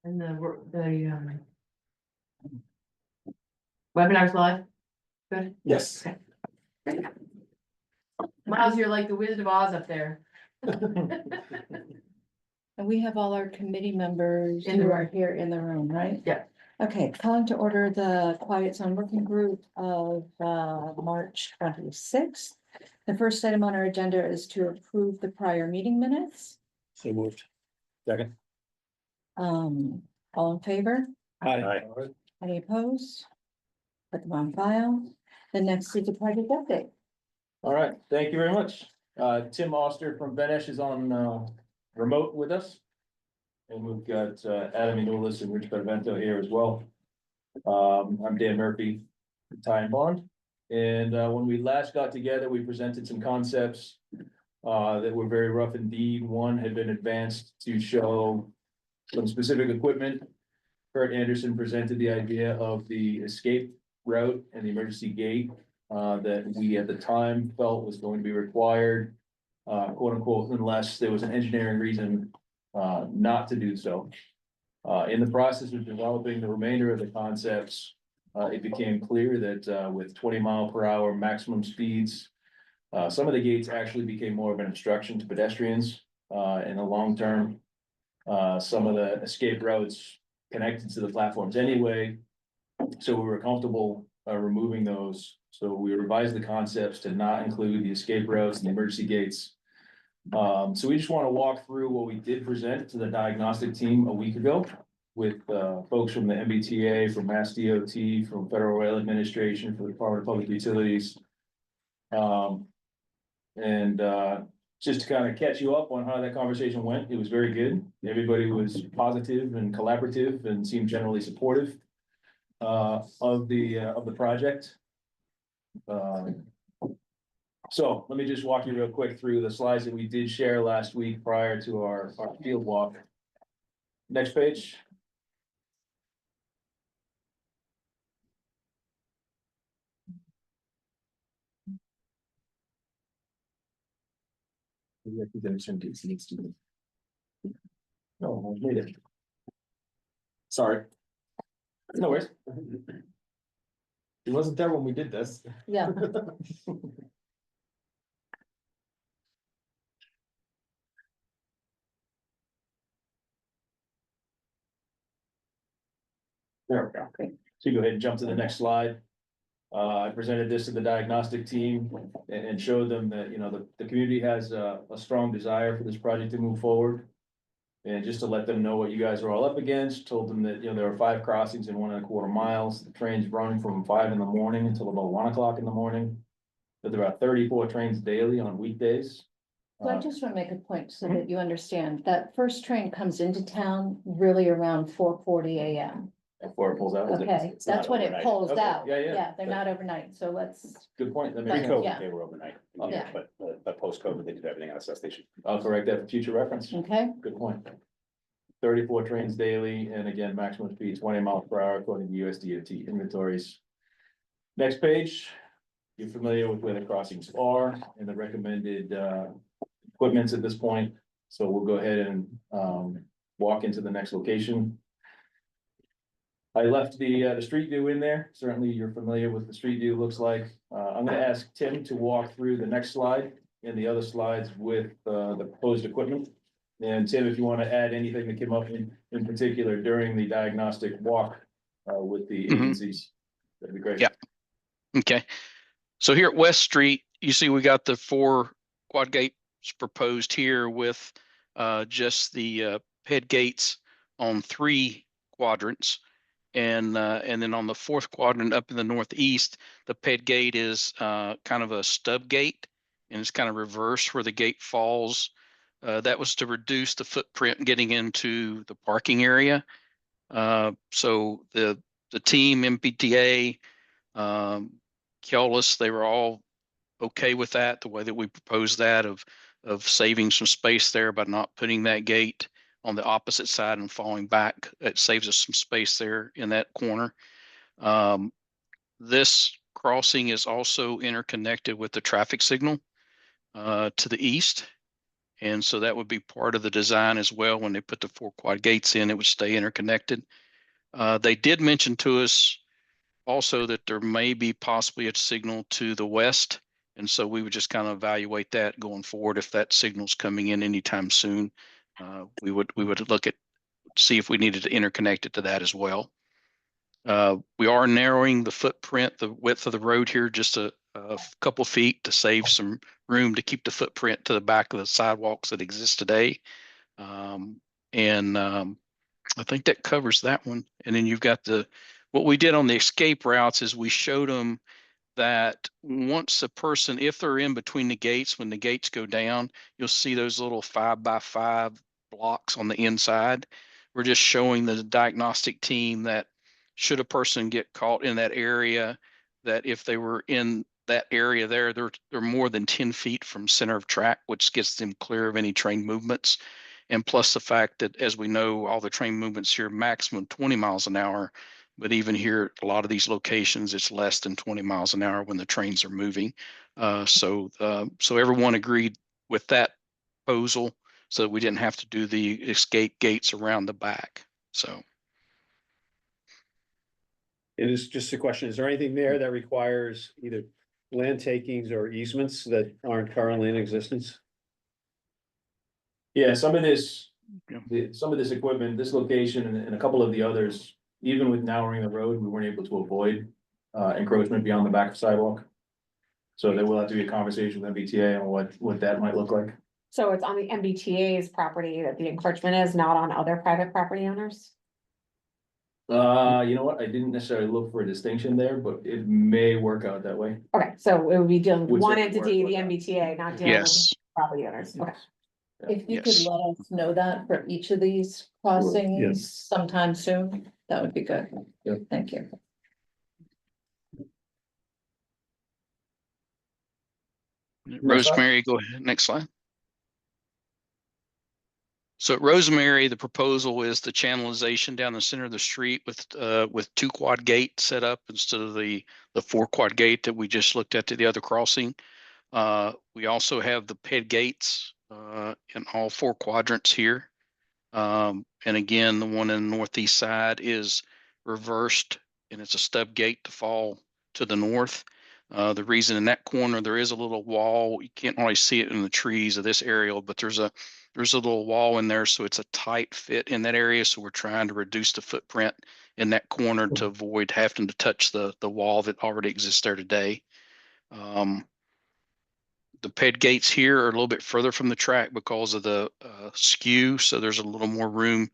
And webinar's live? Good. Yes. Miles, you're like the Wizard of Oz up there. And we have all our committee members In the who room. are here in the room, right? Yeah. Okay, calling to order the Quiet Zone Working Group of March 26th. The first item on our agenda is to approve the prior meeting minutes. So moved. Second. All in favor? Aye. Any opposed? Put them on file. The next is the project update. All right, thank you very much. Tim Oster from Benesh is on remote with us. And we've got Adam Enulis and Rich Benvento here as well. I'm Dan Murphy, Ty and Bond. And when we last got together, we presented some concepts that were very rough indeed. One had been advanced to show some specific equipment. Kurt Anderson presented the idea of the escape route and the emergency gate that we at the time felt was going to be required, quote unquote, unless there was an engineering reason not to do so. In the process of developing the remainder of the concepts, it became clear that with 20-mile-per-hour maximum speeds, some of the gates actually became more of an obstruction to pedestrians in the long term. Some of the escape routes connected to the platforms anyway, so we were comfortable removing those. So we revised the concepts to not include the escape routes and the emergency gates. So we just want to walk through what we did present to the diagnostic team a week ago with folks from the MBTA, from Mass DOT, from Federal Rail Administration, from the Department of Public Utilities. Just to kind of catch you up on how that conversation went, it was very good. Everybody was positive and collaborative and seemed generally supportive of the project. So let me just walk you real quick through the slides that we did share last week prior to our field walk. Next page. No, I made it. Sorry. No worries. He wasn't there when we did this. Yeah. There we go. So you go ahead and jump to the next slide. I presented this to the diagnostic team and showed them that, you know, the community has a strong desire for this project to move forward. And just to let them know what you guys are all up against, told them that, you know, there are 5 crossings in 1.25 miles. The trains run from 5 in the morning until about 1 o'clock in the morning. But there are 34 trains daily on weekdays. So I just want to make a point so that you understand that first train comes into town really around 4:40 a.m. Before it pulls out. Okay, it's not that's when it overnight. pulls Okay, out. yeah. Yeah, they're not overnight, so let's, Good point. That makes But- sense. Pre-COVID, Yeah. they were overnight, Yeah. but post-COVID, they did everything on a substation. I'll correct that for future reference. okay? Good point. 34 trains daily, and again, maximum speed 20 miles per hour according to USDOT inventories. Next page, you're familiar with where the crossings are and the recommended equipments at this point. So we'll go ahead and walk into the next location. I left the street view in there. Certainly you're familiar with the street view looks like. I'm gonna ask Tim to walk through the next slide and the other slides with the proposed equipment. And Tim, if you want to add anything that came up in particular during the diagnostic walk with the agencies, that'd be great. Yeah. Okay, so here at West Street, you see we got the 4 quad gates proposed here with just the head gates on 3 quadrants. And then on the 4th quadrant up in the northeast, the ped gate is kind of a stub gate, and it's kind of reverse where the gate falls. That was to reduce the footprint getting into the parking area. So the team, MPTA, Keolis, they were all okay with that, the way that we proposed that of saving some space there by not putting that gate on the opposite side and falling back. It saves us some space there in that corner. This crossing is also interconnected with the traffic signal to the east. And so that would be part of the design as well. When they put the 4 quad gates in, it would stay interconnected. They did mention to us also that there may be possibly a signal to the west. And so we would just kind of evaluate that going forward. If that signal's coming in anytime soon, we would look at, see if we needed to interconnect it to that as well. We are narrowing the footprint, the width of the road here, just a couple feet to save some room to keep the footprint to the back of the sidewalks that exist today. I think that covers that one. And then you've got what we did on the escape routes is we showed them that once a person, if they're in between the gates, when the gates go down, you'll see those little 5x5 blocks on the inside. We're just showing the diagnostic team that should a person get caught in that area, that if they were in that area there, they're more than 10 feet from center of track, which gets them clear of any train movements. And plus the fact that, as we know, all the train movements here, maximum 20 miles an hour. But even here, a lot of these locations, it's less than 20 miles an hour when the trains are moving. So everyone agreed with that proposal, so that we didn't have to do the escape gates around the back. So. It is just a question, is there anything there that requires either land takings or easements that aren't currently in existence? Yeah, some of this, Yeah. some of this equipment, this location and a couple of the others, even with narrowing the road, we weren't able to avoid encroachment beyond the back sidewalk. So there will have to be a conversation with MBTA on what that might look like. So it's on the MBTA's property that the encroachment is, not on other private property owners? You know what? I didn't necessarily look for a distinction there, but it may work out that way. Okay, so it would be dealing with Would one certainly work entity, with the that. MBTA, not dealing with Yes. property owners. Okay. If you could Yes. let us know that for each of these crossings sometime soon, that would be good. Yeah. Thank you. Next slide. Rosemary, go ahead. Next slide. So at Rosemary, the proposal is the channelization down the center of the street with 2 quad gates set up instead of the 4 quad gate that we just looked at to the other crossing. We also have the PED gates in all 4 quadrants here. And again, the one in the northeast side is reversed, and it's a stub gate to fall to the north. The reason in that corner, there is a little wall. You can't always see it in the trees of this aerial, but there's a little wall in there, so it's a tight fit in that area. So we're trying to reduce the footprint in that corner to avoid having to touch the wall that already exists there today. The PED gates here are a little bit further from the track because of the skew, so there's a little more room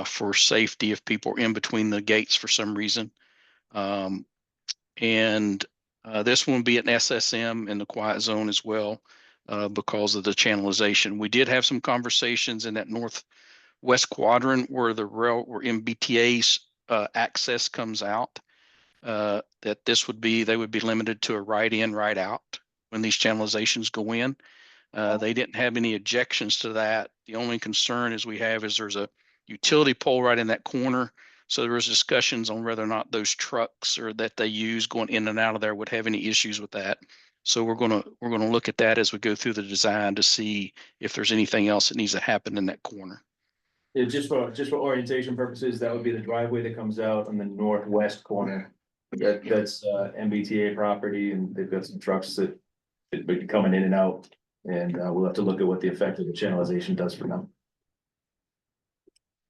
for safety if people are in between the gates for some reason. This one will be an SSM in the quiet zone as well because of the channelization. We did have some conversations in that northwest quadrant where where MBTA's access comes out, that they would be limited to a right in, right out when these channelizations go in. They didn't have any objections to that. The only concern is there's a utility pole right in that corner. So there was discussions on whether or not those trucks or that they use going in and out of there would have any issues with that. So we're gonna look at that as we go through the design to see if there's anything else that needs to happen in that corner. Yeah, just for orientation purposes, that would be the driveway that comes out on the northwest corner. That's MBTA property, and they've got some trucks that be coming in and out. And we'll have to look at what the effect of the channelization does for them.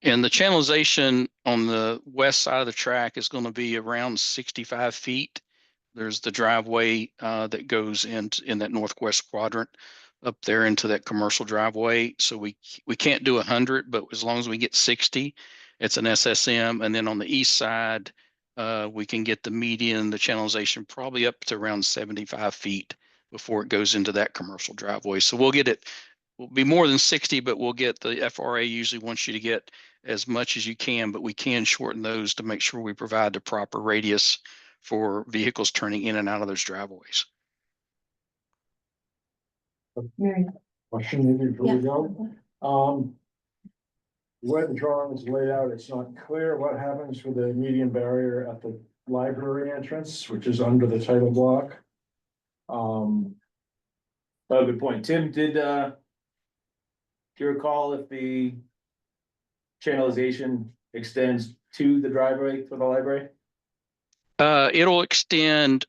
And the channelization on the west side of the track is going to be around 65 feet. There's the driveway that goes in that northwest quadrant up there into that commercial driveway. So we can't do 100, but as long as we get 60, it's an SSM. And then on the east side, we can get the median, the channelization probably up to around 75 feet before it goes into that commercial driveway. So we'll be more than 60, but we'll get the FRA usually wants you to get as much as you can, but we can shorten those to make sure we provide the proper radius for vehicles turning in and out of those driveways. Question maybe before we go. Where the drawing is laid out, it's not clear what happens with the median barrier at the library entrance, which is under the title block. Oh, good point. Tim did Do you recall if the channelization extends to the driveway for the library? It'll extend,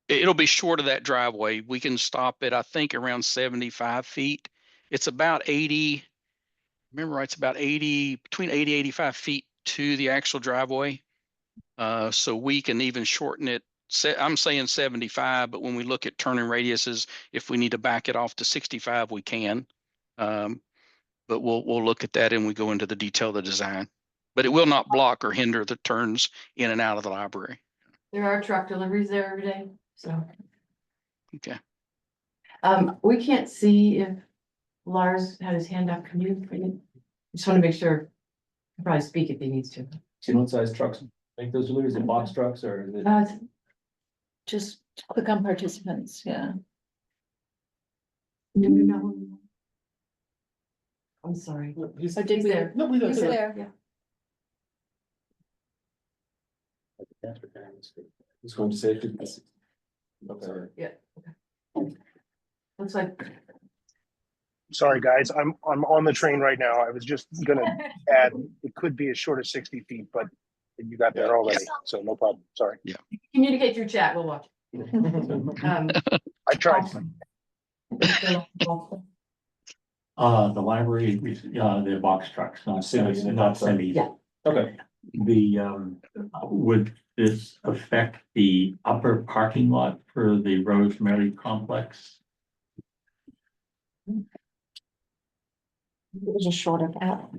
it'll be short of that driveway. We can stop it, I think, around 75 feet. It's about 80, remember, right, it's about 80, between 80, 85 feet to the actual driveway. So we can even shorten it. I'm saying 75, but when we look at turning radiuses, if we need to back it off to 65, we can. But we'll look at that and we go into the detail of the design. But it will not block or hinder the turns in and out of the library. There are truck deliveries there every day, so. Okay. We can't see if Lars had his hand up. Can you? Just want to make sure. He'll probably speak if he needs to. Do you know what size trucks make those deliveries? Is it box trucks or is it? Just click on participants, yeah. Do we know? I'm sorry. He's Oh, did we? there. No, we don't. He's there. Yeah. He's going to say. Okay. Yeah. Okay. Looks like. Sorry, guys, I'm on the train right now. I was just gonna add, it could be as short as 60 feet, but you got there already, so no problem. Sorry. Communicate through chat, we'll watch. I tried. The library, the box trucks, not semis, not semis. Yeah. Okay, The, would this affect the upper parking lot for the Rosemary complex? It was just short of that.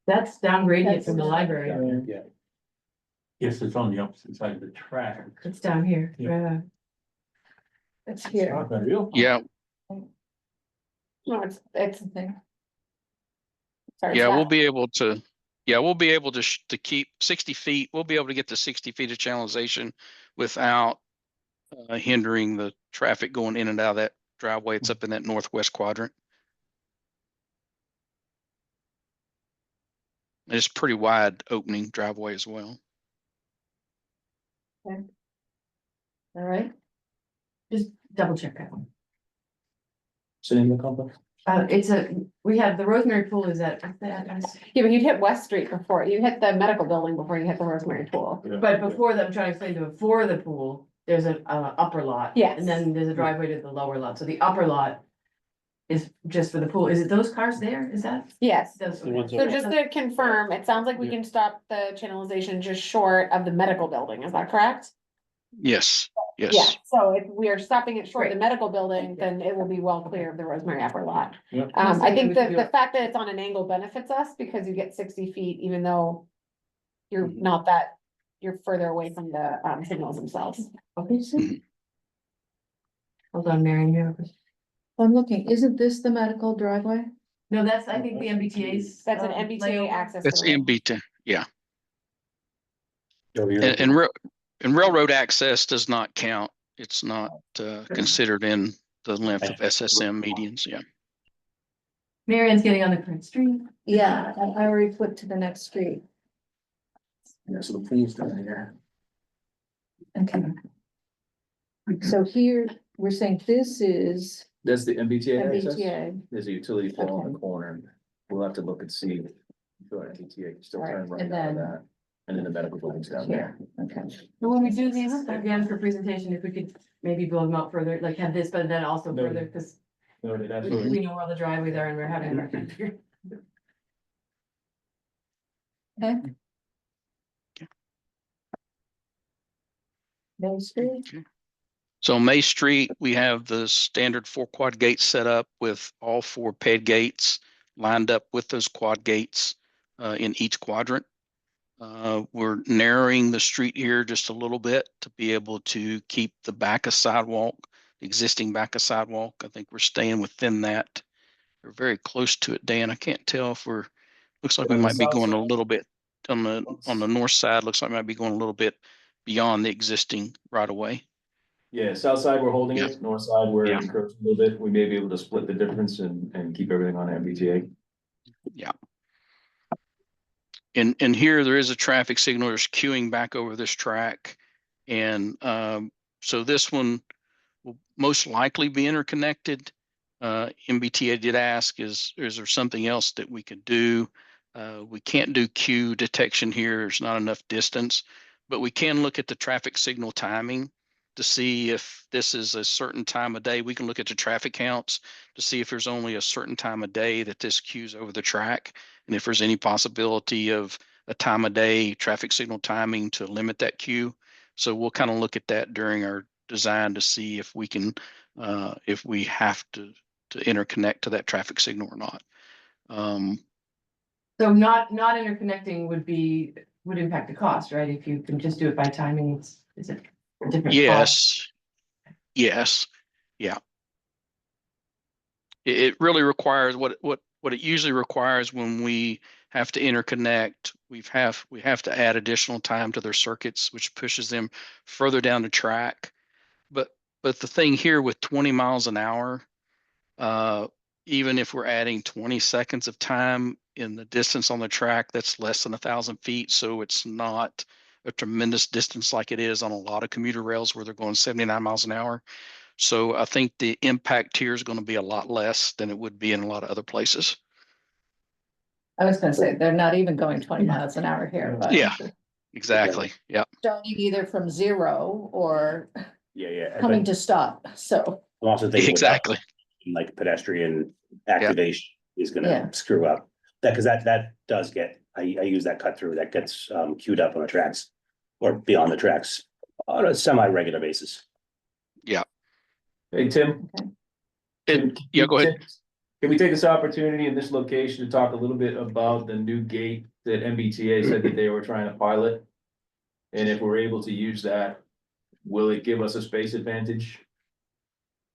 That's down gradient from the library. Yeah. Yes, it's on the opposite side of the track. It's down here. Yeah. It's here. Not very real. Yeah, No, it's There. sorry. yeah, it's we'll that. be able to, to keep 60 feet. We'll be able to get to 60 feet of channelization without hindering the traffic going in and out of that driveway. It's up in that northwest quadrant. It's pretty wide opening driveway as well. All right, Just double check that one. so in the complex? We have the Rosemary Pool is at, Yeah, but you'd hit West Street before, you hit the medical building before you hit the Rosemary Pool. but before that, I'm trying to explain to before the pool, there's an upper lot. Yes. And then there's a driveway to the lower lot. So the upper lot is just for the pool. Is it those cars there? Is that? Yes. Those- The ones So just to confirm, it sounds like we can stop the channelization just short of the medical building, is that correct? Yes, Yeah, yes. so if we are stopping it short of the Great. medical building, then it will be well clear of the Rosemary upper lot. Yep. I think We that can do the it. fact that it's on an angle benefits us because you get 60 feet, even though you're not that, you're further away from the signals themselves. Okay, so. Hold on, Marion, you have a question? I'm looking, isn't this the medical driveway? No, that's, I think the MBTA's. That's an MBTA layover. access. That's to the road. MB10, yeah. Over here. And railroad access does not count. It's not considered in the length of SSM medians, yeah. Marion's getting on the correct street. Yeah, I already flipped to the next street. Yeah, so the pool's down here. Okay. So here, we're saying this is That's the MBTA access? MBTA. There's a utility pole on the corner. We'll have to look and see. Go to MBTA, can still turn right and out of then- that. And then the medical building's down Here, there. okay. And when we do these again for presentation, if we could maybe build them out further, like have this, but then also No. further, because Noted, absolutely. we know where all the driveways are and we're having. a hard time figuring- Main Street, So May Street, we have the standard 4 quad gates set up with all 4 ped gates lined up with those quad gates in each quadrant. We're narrowing the street here just a little bit to be able to keep the back of sidewalk, the existing back of sidewalk. I think we're staying within that. We're very close to it, Dan. I can't tell if we're, looks like we On the might be south going a side? little bit on the north side. Looks like we might be going a little bit beyond the existing right of way. Yeah, south side, we're holding Yeah. it, north side, we're Yeah. encroaching a little bit, we may be able to split the difference and keep everything on MBTA. And here there is a traffic signal, there's queuing back over this track. And so this one will most likely be interconnected. MBTA did ask is there something else that we could do? We can't do queue detection here. There's not enough distance, but we can look at the traffic signal timing to see if this is a certain time of day. We can look at the traffic counts to see if there's only a certain time of day that this queues over the track. And if there's any possibility of a time of day traffic signal timing to limit that queue. So we'll kind of look at that during our design to see if we can, if we have to interconnect to that traffic signal or not. So not interconnecting would impact the cost, right? If you can just do it by timing, is it a different cost? Yes. Yes. Yeah. It really requires what it usually requires when we have to interconnect. We have to add additional time to their circuits, which pushes them further down the track. But the thing here with 20 miles an hour, even if we're adding 20 seconds of time in the distance on the track, that's less than 1,000 feet. So it's not a tremendous distance like it is on a lot of commuter rails where they're going 79 miles an hour. So I think the impact here is going to be a lot less than it would be in a lot of other places. I was gonna say, they're not even going 20 miles an hour here, but. Yeah, exactly. Yeah. Starting either from zero or Yeah. coming to stop, so. I'm also thinking Exactly. like pedestrian activation is Yeah. gonna screw up. Cause that does get, I use that cut through, that gets queued up on the tracks or beyond the tracks on a semi-regular basis. Hey, Tim. Yeah, go ahead. Can we take this opportunity in this location to talk a little bit about the new gate that MBTA said that they were trying to pilot? And if we're able to use that, will it give us a space advantage?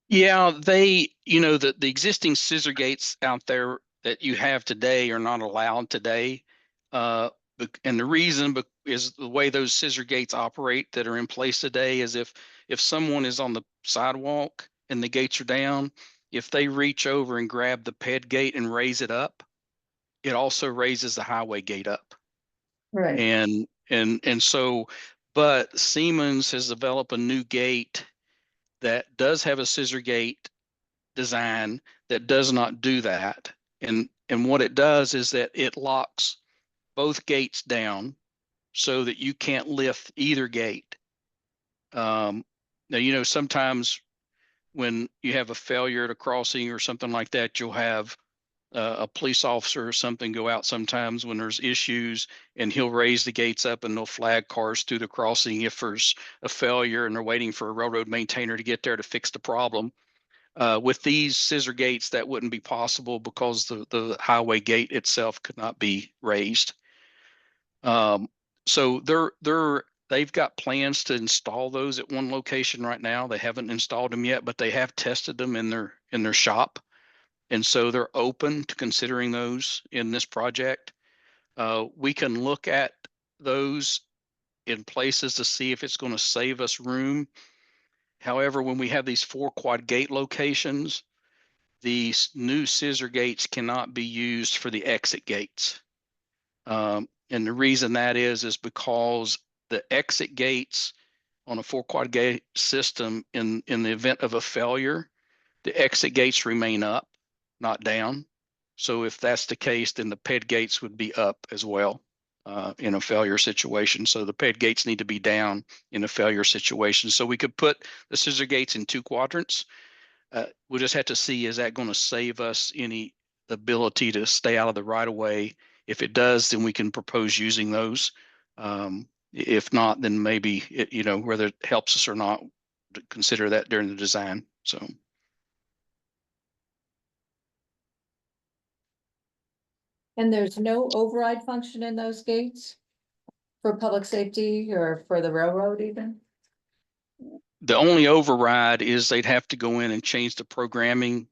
Yeah, the existing scissor gates out there that you have today are not allowed today. And the reason is the way those scissor gates operate that are in place today is if someone is on the sidewalk and the gates are down, if they reach over and grab the ped gate and raise it up, it also raises the highway gate up. Right. And so, but Siemens has developed a new gate that does have a scissor gate design that does not do that. And what it does is that it locks both gates down so that you can't lift either gate. Now, sometimes when you have a failure at a crossing or something like that, you'll have a police officer or something go out sometimes when there's issues, and he'll raise the gates up and they'll flag cars through the crossing if there's a failure and they're waiting for a railroad maintainer to get there to fix the problem. With these scissor gates, that wouldn't be possible because the highway gate itself could not be raised. So they've got plans to install those at one location right now. They haven't installed them yet, but they have tested them in their shop. And so they're open to considering those in this project. We can look at those in places to see if it's going to save us room. However, when we have these 4 quad gate locations, these new scissor gates cannot be used for the exit gates. And the reason that is because the exit gates on a 4 quad gate system, in the event of a failure, the exit gates remain up, not down. So if that's the case, then the ped gates would be up as well in a failure situation. So the ped gates need to be down in a failure situation. So we could put the scissor gates in 2 quadrants. We'll just have to see, is that going to save us the ability to stay out of the right of way? If it does, then we can propose using those. If not, then maybe whether it helps us or not, consider that during the design. So. And there's no override function in those gates? For public safety or for the railroad even? The only override is they'd have to go in and change the programming,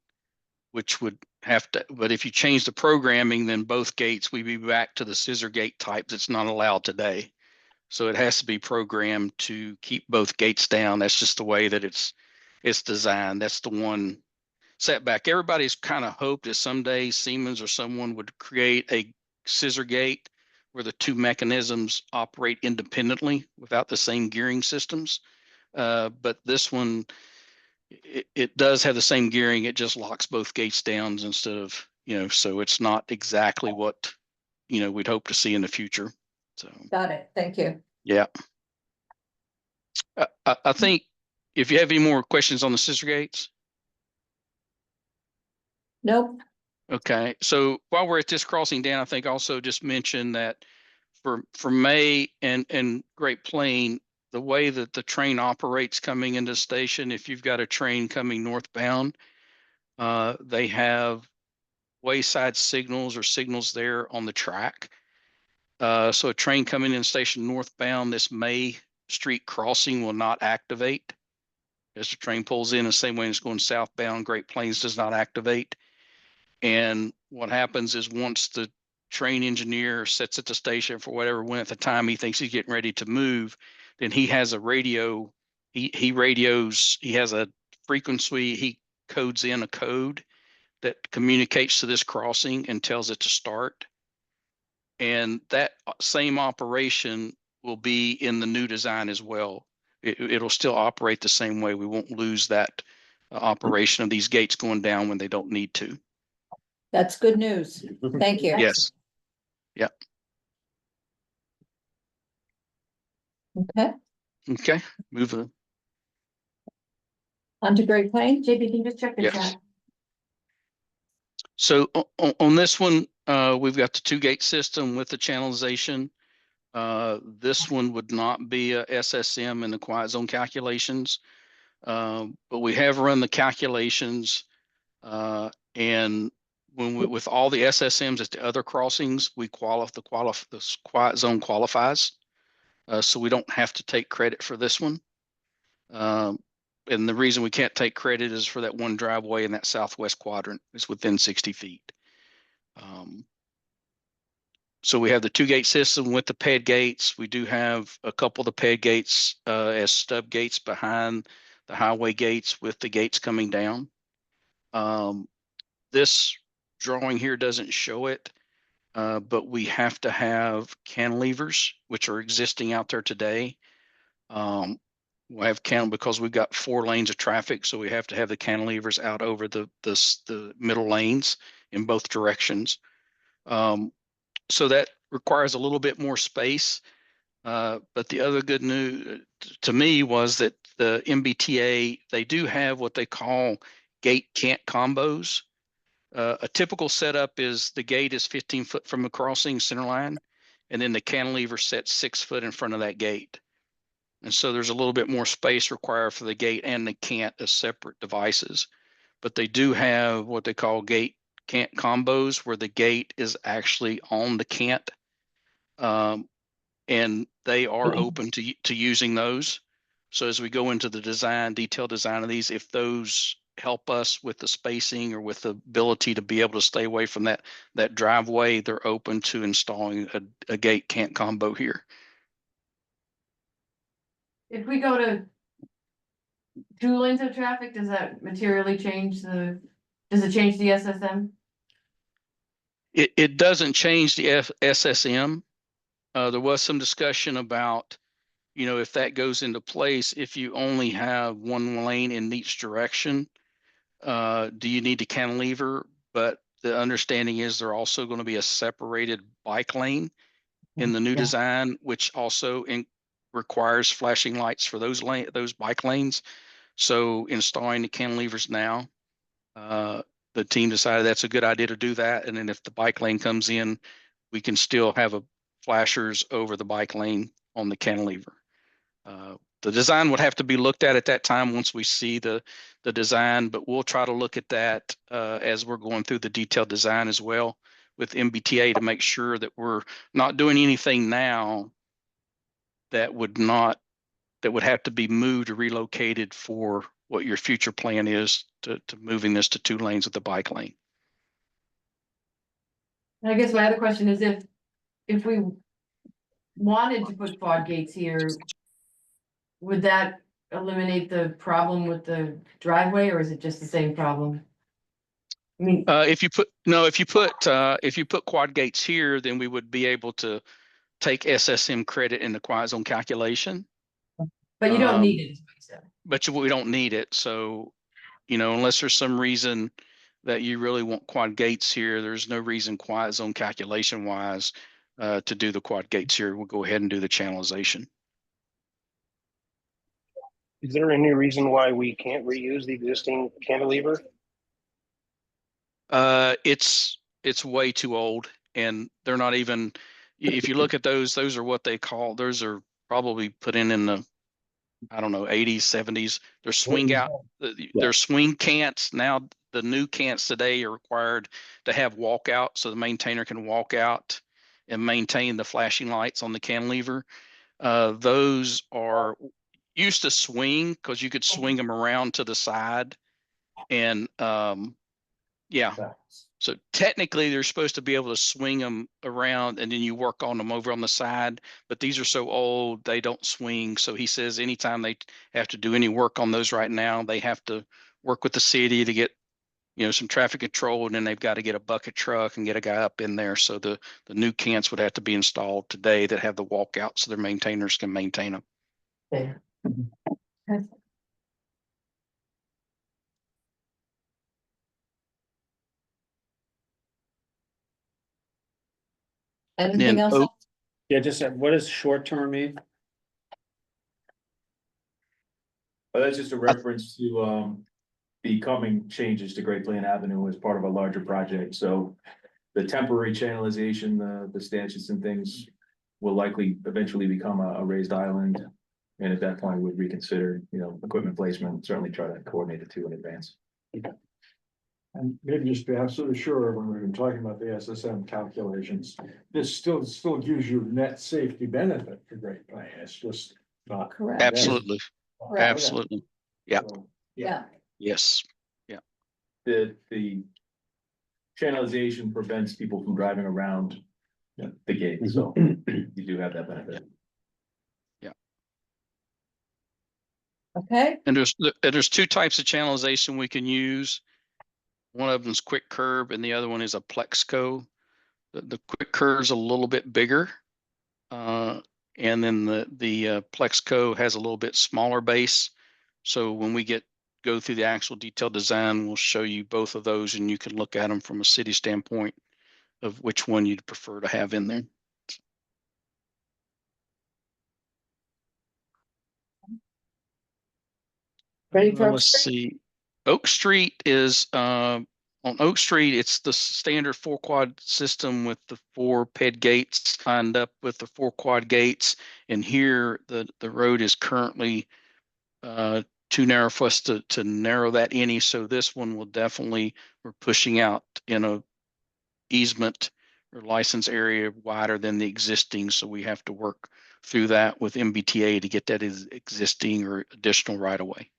which would have to, but if you change the programming, then both gates, we'd be back to the scissor gate type that's not allowed today. So it has to be programmed to keep both gates down. That's just the way that it's designed. That's the one setback. Everybody's kind of hoped that someday Siemens or someone would create a scissor gate where the 2 mechanisms operate independently without the same gearing systems. But this one, it does have the same gearing. It just locks both gates down instead of, so it's not exactly what, we'd hope to see in the future. So, Got it. Thank you. yeah. I think if you have any more questions on the scissor gates. Nope. Okay, so while we're at this crossing down, I think also just mention that for May and Great Plain, the way that the train operates coming into the station, if you've got a train coming northbound, they have wayside signals or signals there on the track. So a train coming in station northbound, this May Street crossing will not activate. As the train pulls in the same way it's going southbound, Great Plains does not activate. And what happens is once the train engineer sits at the station for whatever when at the time he thinks he's getting ready to move, then he has a radio. He radios. He has a frequency. He codes in a code that communicates to this crossing and tells it to start. And that same operation will be in the new design as well. It'll still operate the same way. We won't lose that operation of these gates going down when they don't need to. That's good news. Thank you. Yes. Yep. Okay, Okay. Move on to Great Plains. JP, can you just check the Yes. chat? So on this one, we've got the 2-gate system with the channelization. This one would not be a SSM in the quiet zone calculations, but we have run the calculations, and when with all the SSMs at the other crossings, we the quiet zone qualifies, so we don't have to take credit for this one. And the reason we can't take credit is for that one driveway in that southwest quadrant is within 60 feet. So we have the 2-gate system with the PED gates. We do have a couple of the PED gates as stub gates behind the highway gates with the gates coming down. This drawing here doesn't show it, but we have to have cantilevers, which are existing out there today. We have because we've got 4 lanes of traffic, so we have to have the cantilevers out over the middle lanes in both directions. So that requires a little bit more space. But the other good news to me was that the MBTA, they do have what they call gate cant combos. A typical setup is the gate is 15 foot from the crossing center line, and then the cantilever sets 6 foot in front of that gate. And so there's a little bit more space required for the gate and the cant as separate devices. But they do have what they call gate cant combos where the gate is actually on the cant. And they are open to using those. So as we go into the detailed design of these, if those help us with the spacing or with the ability to be able to stay away from that driveway, they're open to installing a gate cant combo here. If we go to 2 lanes of traffic, does that materially change does it change the SSM? It doesn't change the SSM. There was some discussion about, if that goes into place, if you only have 1 lane in each direction, do you need to cantilever? But the understanding is there also going to be a separated bike lane in the new design, which also requires flashing lights for those bike lanes. So installing the cantilevers now, the team decided that's a good idea to do that. And then if the bike lane comes in, we can still have flashers over the bike lane on the cantilever. The design would have to be looked at that time once we see the design, but we'll try to look at that as we're going through the detailed design as well with MBTA to make sure that we're not doing anything now that would have to be moved or relocated for what your future plan is to moving this to 2 lanes with the bike lane. And I guess my other question is if we wanted to put quad gates here, would that eliminate the problem with the driveway, or is it just the same problem? I mean, If you put quad gates here, then we would be able to take SSM credit in the quiet zone calculation. but you don't need it. But we don't need it. So unless there's some reason that you really want quad gates here, there's no reason quiet zone calculation wise to do the quad gates here. We'll go ahead and do the channelization. Is there any reason why we can't reuse the existing cantilever? It's way too old, and they're not even, if you look at those are what they call, those are probably put in the, I don't know, 80s, 70s. They're swing out, they're swing cants. Now the new cants today are required to have walkout, so the maintainer can walk out and maintain the flashing lights on the cantilever. Those are used to swing because you could swing them around to the side, and yeah. So technically they're supposed to be able to swing them around and then you work on them over on the side, but these are so old, they don't swing. So he says anytime they have to do any work on those right now, they have to work with the city to get, some traffic control, and then they've got to get a bucket truck and get a guy up in there. So the new cants would have to be installed today that have the walkout so their maintainers can maintain them. Okay. Anything Then else? Yeah, just what does short term mean? But that's just a reference to the coming changes to Great Plain Avenue as part of a larger project. So the temporary channelization, the stanchions and things will likely eventually become a raised island. And at that point, we'd reconsider, equipment placement, certainly try to coordinate the two in advance. And maybe just be absolutely sure, when we've been talking about the SSM calculations, this still gives you net safety benefit for Great Plain. It's just not. Correct. Absolutely. Correct. Absolutely. Yeah. So, Yeah. Yes. The channelization prevents people from driving around the gate, so you do have that benefit. Okay, And there's two types of channelization we can use. One of them is quick curve and the other one is a Plexco. The quick curve is a little bit bigger. And then the Plexco has a little bit smaller base. So when we go through the actual detailed design, we'll show you both of those and you can look at them from a city standpoint of which one you'd prefer to have in there. ready for Oak Let's Street? see. Oak Street is on Oak Street, it's the standard 4-quad system with the 4 PED gates lined up with the 4 quad gates. And here the road is currently too narrow for us to narrow that any. So this one will definitely, we're pushing out in a easement or license area wider than the existing. So we have to work through that with MBTA to get that as existing or additional right of way.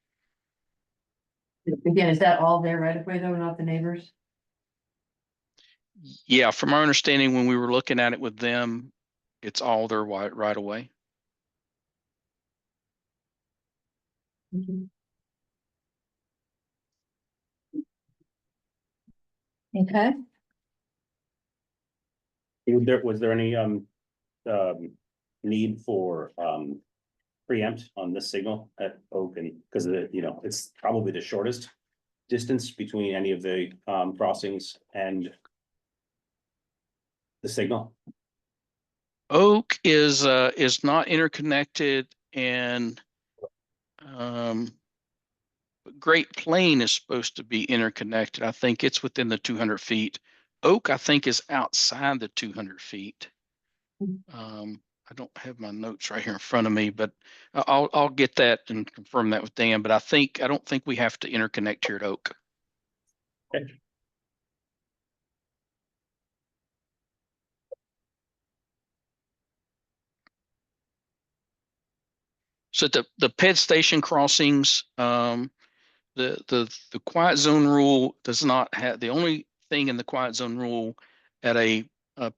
Again, is that all their right of way though, not the neighbors? Yeah, from our understanding, when we were looking at it with them, it's all their right of way. Okay, Was there any need for preempt on this signal at Oak? And because it's probably the shortest distance between any of the crossings and the signal. Oak is not interconnected, and Great Plain is supposed to be interconnected. I think it's within the 200 feet. Oak, I think, is outside the 200 feet. I don't have my notes right here in front of me, but I'll get that and confirm that with Dan. But I don't think we have to interconnect here at Oak. Okay. So the PED station crossings, the quiet zone rule does not have, the only thing in the quiet zone rule at a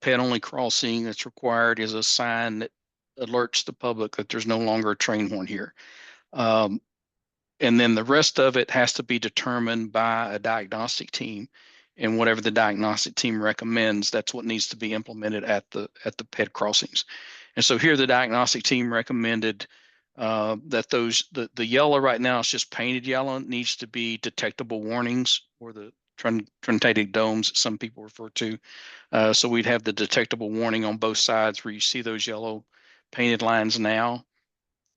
PED only crossing that's required is a sign that alerts the public that there's no longer a train horn here. And then the rest of it has to be determined by a diagnostic team, and whatever the diagnostic team recommends, that's what needs to be implemented at the PED crossings. And so here the diagnostic team recommended that the yellow right now is just painted yellow. It needs to be detectable warnings, or the truncated domes, some people refer to. So we'd have the detectable warning on both sides where you see those yellow painted lines now.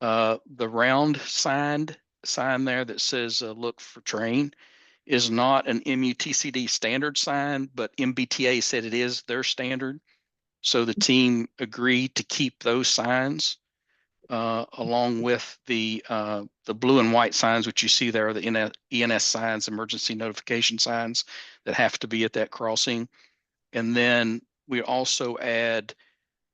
The round sign there that says look for train is not an MUTCD standard sign, but MBTA said it is their standard. So the team agreed to keep those signs along with the blue and white signs, which you see there are the ENS signs, emergency notification signs that have to be at that crossing. And then we also add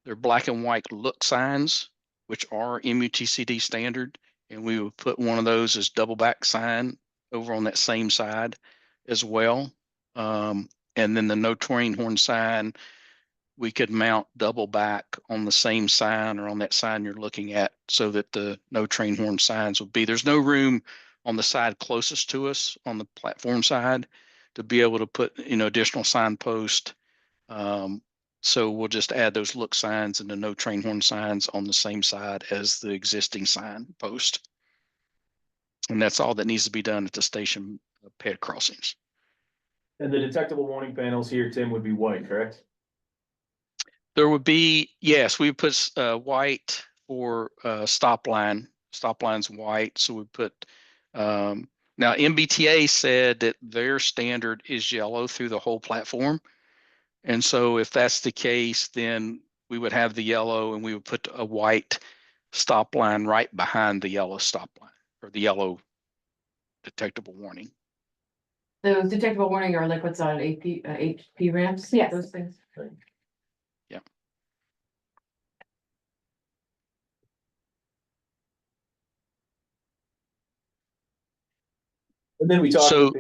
their black and white look signs, which are MUTCD standard. And we would put one of those as double back sign over on that same side as well. And then the no train horn sign, we could mount double back on the same sign or on that sign you're looking at, so that the no train horn signs would be, there's no room on the side closest to us on the platform side to be able to put, additional signpost. So we'll just add those look signs and the no train horn signs on the same side as the existing sign post. And that's all that needs to be done at the station pad crossings. And the detectable warning panels here, Tim, would be white, correct? There would be, yes, we put white for stop line. Stop line's white, so we put, now MBTA said that their standard is yellow through the whole platform. And so if that's the case, then we would have the yellow and we would put a white stop line right behind the yellow stop line, or the yellow detectable warning. Those detectable warning are like what's on HP ramps? Yes. Those things. Yeah. And then we talked. So-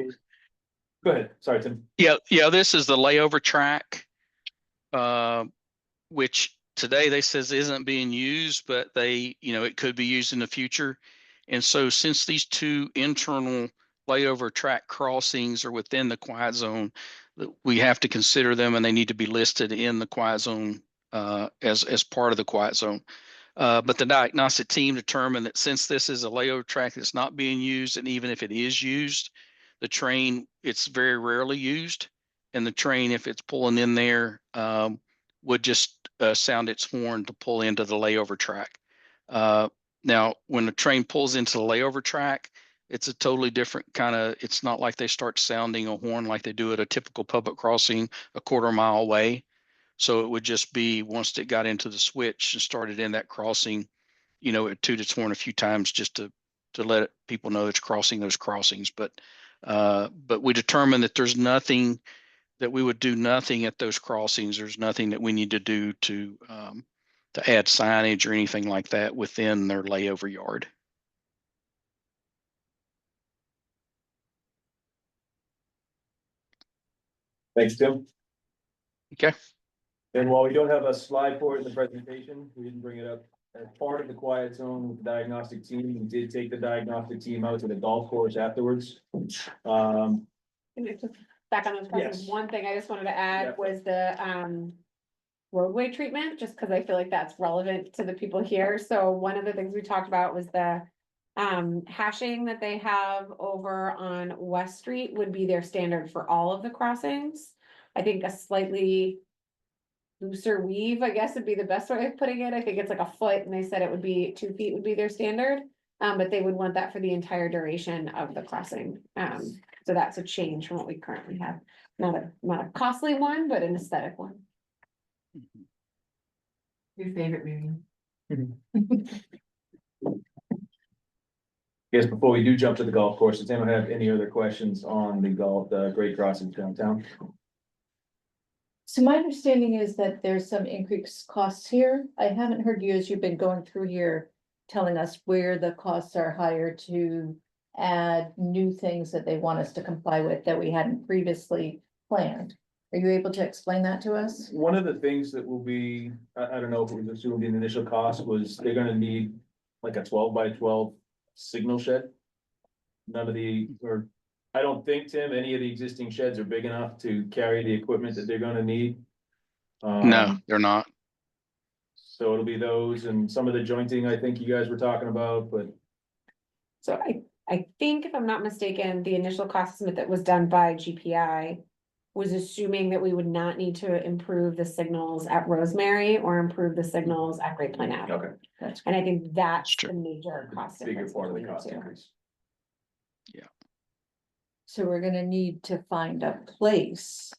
Go ahead. Sorry, Tim. Yeah, this is the layover track, which today they says isn't being used, but it could be used in the future. And so since these two internal layover track crossings are within the quiet zone, we have to consider them, and they need to be listed in the quiet zone as part of the quiet zone. But the diagnostic team determined that since this is a layover track that's not being used, and even if it is used, the train, it's very rarely used. And the train, if it's pulling in there, would just sound its horn to pull into the layover track. Now, when the train pulls into the layover track, it's a totally different kind of, it's not like they start sounding a horn like they do at a typical public crossing a quarter mile away. So it would just be, once it got into the switch and started in that crossing, it tooted its horn a few times just to let people know it's crossing those crossings. But we determined that there's nothing that we would do nothing at those crossings. There's nothing that we need to do to add signage or anything like that within their layover yard. Thanks, Tim. Okay. And while we don't have a slide for it in the presentation, we didn't bring it up as part of the quiet zone with the diagnostic team. We did take the diagnostic team out to the golf course afterwards. Back on those questions, Yes. one thing I just wanted to add Yep. was the roadway treatment, just because I feel like that's relevant to the people here. So one of the things we talked about was the hashing that they have over on West Street would be their standard for all of the crossings. I think a slightly looser weave, I guess, would be the best way of putting it. I think it's like a foot, and they said it would be 2 feet would be their standard. But they would want that for the entire duration of the crossing. So that's a change from what we currently have. Not a costly one, but an aesthetic one. Your favorite, Miriam. Yes, before we do jump to the golf course, does anyone have any other questions on the Great Crossings downtown? So my understanding is that there's some increased costs here. I haven't heard you, as you've been going through here, telling us where the costs are higher to add new things that they want us to comply with that we hadn't previously planned. Are you able to explain that to us? One of the things that will be, I don't know if it was assumed in the initial cost, was they're gonna need like a 12 by 12 signal shed. I don't think, Tim, any of the existing sheds are big enough to carry the equipment that they're gonna need. No, they're not. So it'll be those and some of the jointing I think you guys were talking about, but So I think if I'm not mistaken, the initial cost estimate that was done by GPI was assuming that we would not need to improve the signals at Rosemary or improve the signals at Great Plain Ave. okay, That's And I think that's True. the major cost bigger difference part of the between the cost two. increase. So we're gonna need to find a place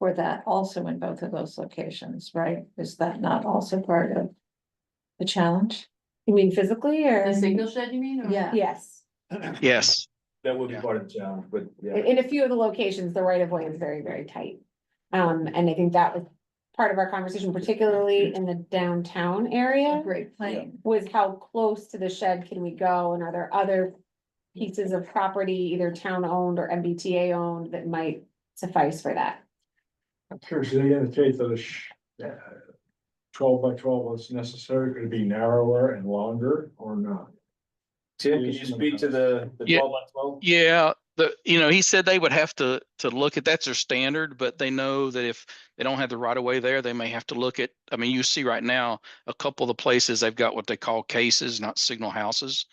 for that also in both of those locations, right? Is that not also part of the challenge? You mean physically or? The signal shed, you mean? or- Yeah. Yes, Yes, That would be Yeah. part of the challenge, but yeah. in a few of the locations, the right of way is very, very tight. And I think that was part of our conversation, particularly in the downtown area, Great Plain. was how close to the shed can we go? And are there other pieces of property, either town owned or MBTA owned, that might suffice for that? I'm curious, they indicate that 12 by 12 was necessary, could it be narrower and longer or not? Tim, can you speak to the Yeah. 12 by 12? yeah, he said they would have to look at, that's their standard, but they know that if they don't have the right of way there, they may have to look at, I mean, you see right now, a couple of the places they've got what they call cases, not signal houses.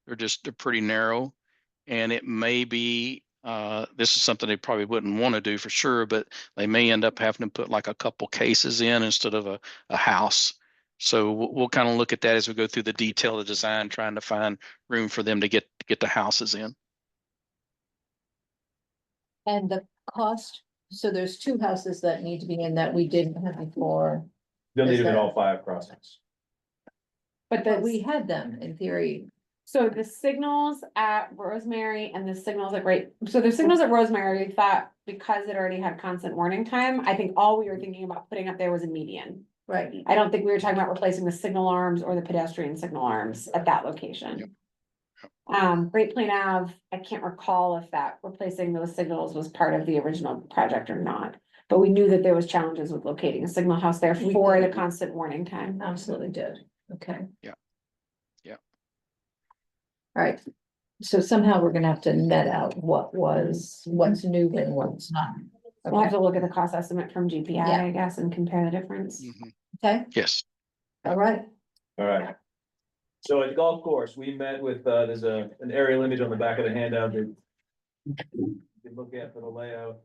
They're pretty narrow. And it may be, this is something they probably wouldn't want to do for sure, but they may end up having to put like a couple cases in instead of a house. So we'll kind of look at that as we go through the detail of design, trying to find room for them to get the houses in. And the cost, so there's two houses that need to be in that we didn't have before, They'll need Is them at that- all 5 crossings. But but the, we had them in theory. so the signals at Rosemary and the signals at so the signals at Rosemary, we thought because it already had constant warning time, I think all we were thinking about putting up there was a median. Right. I don't think we were talking about replacing the signal arms or the pedestrian signal arms at that location. Great Plain Ave, I can't recall if that replacing those signals was part of the original project or not. But we knew that there was challenges with locating a signal house there We for the did. constant warning time. Absolutely did. Okay. Yeah. Yeah. All right. So somehow we're gonna have to net out what's new and what's not. We'll have Okay, to look at the cost estimate from GPI, Yeah. I guess, and compare the difference. Mhm. okay, Yes. all right. All right. So at the golf course, we met with, there's an aerial image on the back of the handout that you can look at for the layout.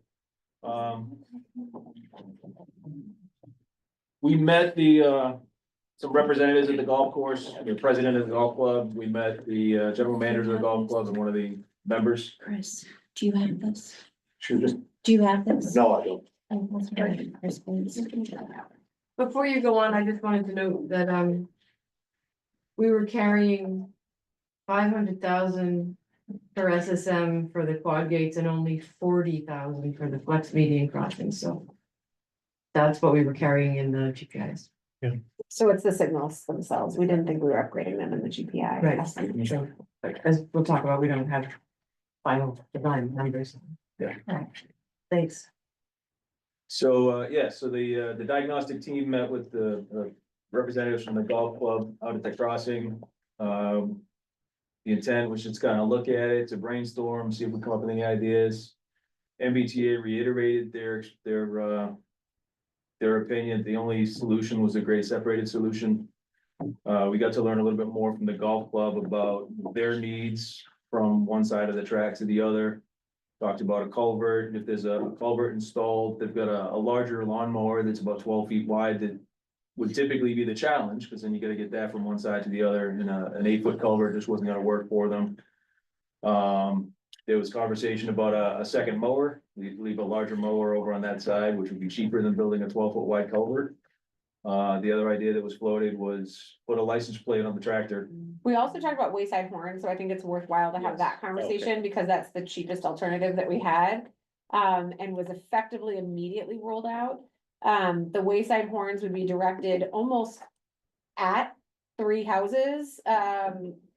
We met some representatives at the golf course, the president of the golf club. We met the general manager of the golf club and one of the members. Chris, do you have this? Sure, just, Do you have this? no, I don't. Oh, that's right. Chris, please. Before you go on, I just wanted to note that, we were carrying 500,000 for SSM for the quad gates and only 40,000 for the flex median crossing, so. That's what we were carrying in the GPIs. So it's the signals themselves. We didn't think we were upgrading them in the GPI. Right. estimate. So, like, as we'll talk about, we don't have final design numbers. Yeah. Alright. Thanks. So, so the diagnostic team met with the representatives from the golf club out at the crossing. The intent was just kind of look at it, to brainstorm, see if we come up with any ideas. MBTA reiterated their opinion, the only solution was a grade separated solution. We got to learn a little bit more from the golf club about their needs from one side of the track to the other. Talked about a culvert, if there's a culvert installed, they've got a larger lawnmower that's about 12 feet wide that would typically be the challenge, because then you gotta get that from one side to the other, and an 8-foot culvert just wasn't gonna work for them. There was conversation about a second mower, we leave a larger mower over on that side, which would be cheaper than building a 12-foot wide culvert. The other idea that was floated was put a license plate on the tractor. We also talked about wayside horns, so I think it's worthwhile to have Yes. that conversation because that's the cheapest alternative that we had. And was effectively immediately rolled out. The wayside horns would be directed almost at 3 houses,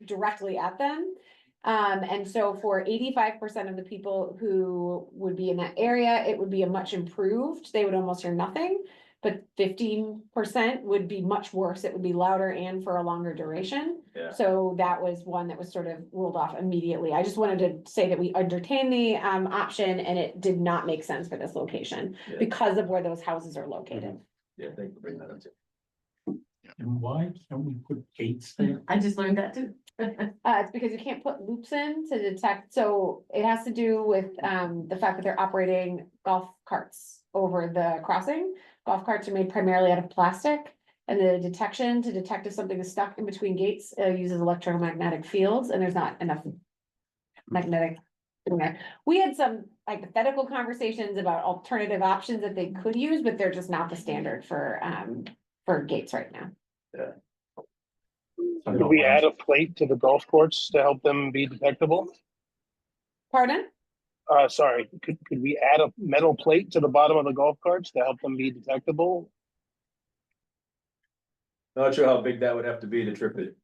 directly at them. And so for 85% of the people who would be in that area, it would be a much improved, they would almost hear nothing. But 15% would be much worse, it would be louder and for a longer duration. Yeah. So that was one that was sort of ruled off immediately. I just wanted to say that we entertained the option and it did not make sense for this location Yeah. because of where those houses are located. Yeah, thank you for bringing that up too. And why can't we put gates there? I just learned that too. It's because you can't put loops in to detect, so it has to do with, the fact that they're operating golf carts over the crossing. Golf carts are made primarily out of plastic, and the detection to detect if something is stuck in between gates, uses electromagnetic fields, and there's not enough magnetic. in there. We had some hypothetical conversations about alternative options that they could use, but they're just not the standard for gates right now. Could we add a plate to the golf course to help them be detectable? Pardon? Sorry, could we add a metal plate to the bottom of the golf carts to help them be detectable? Not sure how big that would have to be to trip it.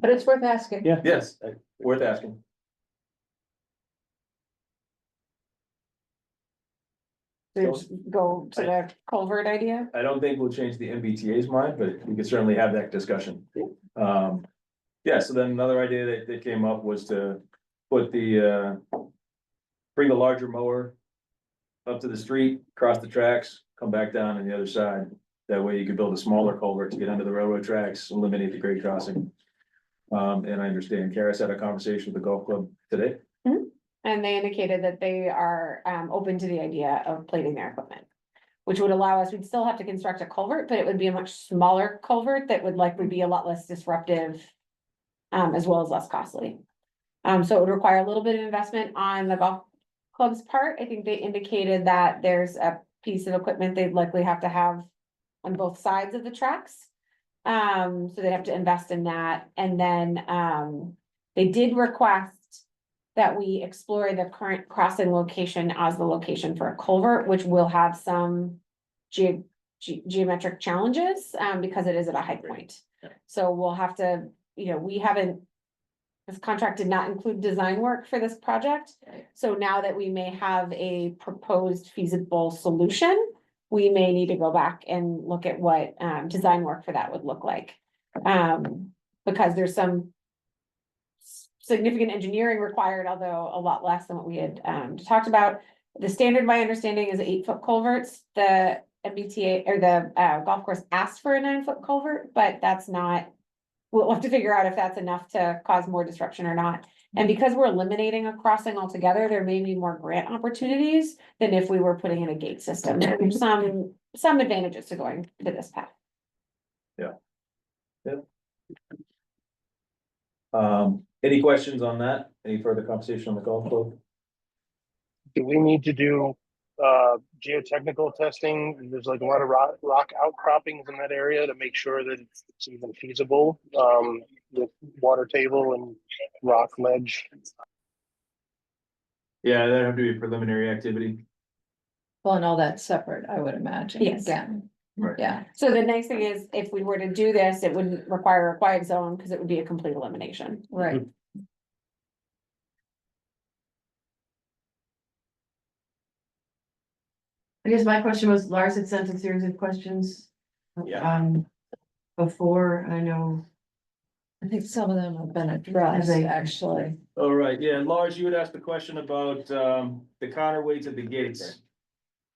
But it's worth asking. Yeah. Yes, worth asking. So just go to the culvert idea? I don't think we'll change the MBTA's mind, but we could certainly have that discussion. Yeah, so then another idea that came up was to put bring the larger mower up to the street, cross the tracks, come back down on the other side. That way you could build a smaller culvert to get under the railroad tracks, eliminate the grade crossing. And I understand Karis had a conversation with the golf club today. And they indicated that they are open to the idea of plating their equipment. Which would allow us, we'd still have to construct a culvert, but it would be a much smaller culvert that would likely be a lot less disruptive. As well as less costly. So it would require a little bit of investment on the golf club's part. I think they indicated that there's a piece of equipment they'd likely have to have on both sides of the tracks. So they'd have to invest in that. And then they did request that we explore the current crossing location as the location for a culvert, which will have some geometric challenges because it is at a high point. So we'll have to, this contract did not include design work for this project. So now that we may have a proposed feasible solution, we may need to go back and look at what design work for that would look like. Because there's some significant engineering required, although a lot less than what we had talked about. The standard, my understanding, is 8-foot culverts. The MBTA or the golf course asked for a 9-foot culvert, but that's not. We'll have to figure out if that's enough to cause more disruption or not. And because we're eliminating a crossing altogether, there may be more grant opportunities than if we were putting in a gate system. There's some advantages to going to this path. Any questions on that? Any further conversation on the golf club? Do we need to do geotechnical testing? There's like a lot of rock outcroppings in that area to make sure that it's even feasible, with water table and rock ledge. Yeah, that'd have to be a preliminary activity. Well, and all that's separate, I would imagine. Yes. Again, Right. yeah. So the nice thing is, if we were to do this, it wouldn't require a quiet zone because it would be a complete elimination. Right. I guess my question was, Lars had sent a series of questions. Yeah. Before, I know, I think some of them have been addressed, they- actually. All right, yeah, Lars, you had asked the question about the counterweights at the gates.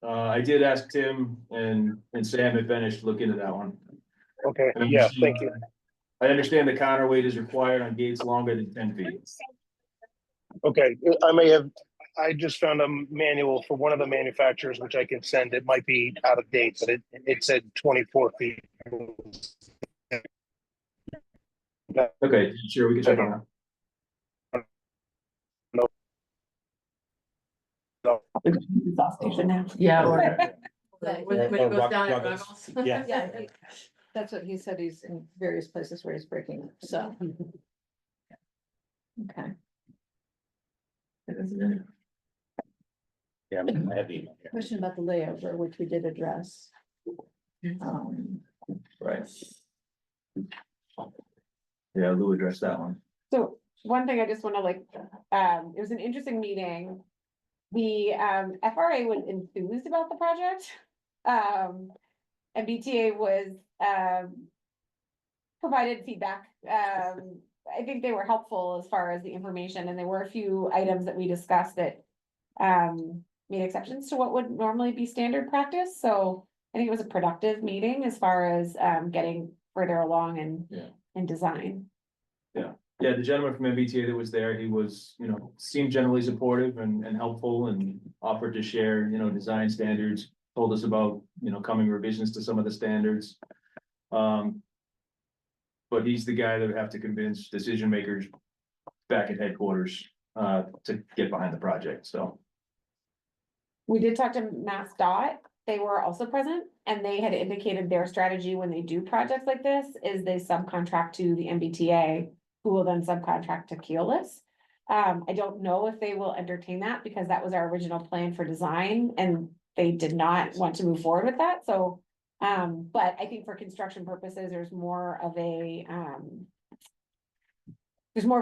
I did ask Tim and Sam had finished to look into that one. Okay, yeah, thank you. I understand the counterweight is required on gates longer than 10 feet. Okay, I just found a manual for one of the manufacturers, which I can send. It might be out of date, but it said 24 feet. Okay, sure, we can check on Exhaustion now. yeah, or Yeah, when it goes down at Ruggles. Yeah. Yeah, that's what he said, he's in various places where he's breaking, so. Okay, Yeah, I have the email here. question about the layover, which we did address. Right. Yeah, Lou addressed that one. So one thing I just wanna it was an interesting meeting. The FRA was enthused about the project. MBTA was provided feedback. I think they were helpful as far as the information, and there were a few items that we discussed that made exceptions to what would normally be standard practice. So I think it was a productive meeting as far as, getting further along Yeah. in design. Yeah, the gentleman from MBTA that was there, he was, seemed generally supportive and helpful and offered to share, design standards. Told us about, coming revisions to some of the standards. But he's the guy that would have to convince decision makers back at headquarters, to get behind the project, so. We did talk to Mass Dot, they were also present, and they had indicated their strategy when they do projects like this is they subcontract to the MBTA, who will then subcontract to Keolis. I don't know if they will entertain that because that was our original plan for design and they did not want to move forward with that, so. But I think for construction purposes, there's more of a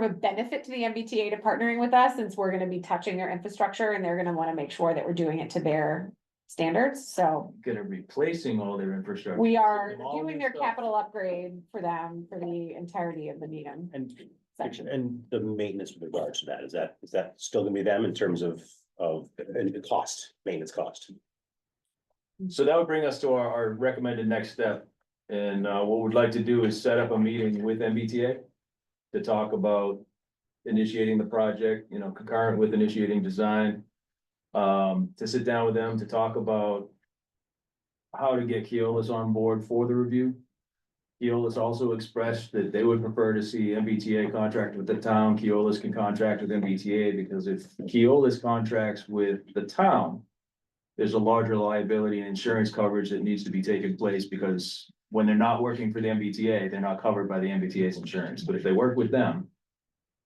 benefit to the MBTA to partnering with us since we're gonna be touching their infrastructure and they're gonna wanna make sure that we're doing it to their standards, so. Gonna replacing all their infrastructure. We are All doing new their stuff. capital upgrade for them for the entirety of the Needham And, section. and the maintenance with regards to that, is that still gonna be them in terms of and the cost, maintenance cost? So that would bring us to our recommended next step. And what we'd like to do is set up a meeting with MBTA to talk about initiating the project, concurrent with initiating design. To sit down with them to talk about how to get Keolis on board for the review. Keolis also expressed that they would prefer to see MBTA contract with the town. Keolis can contract with MBTA because if Keolis contracts with the town, there's a larger liability and insurance coverage that needs to be taken place because when they're not working for the MBTA, they're not covered by the MBTA's insurance. But if they work with them,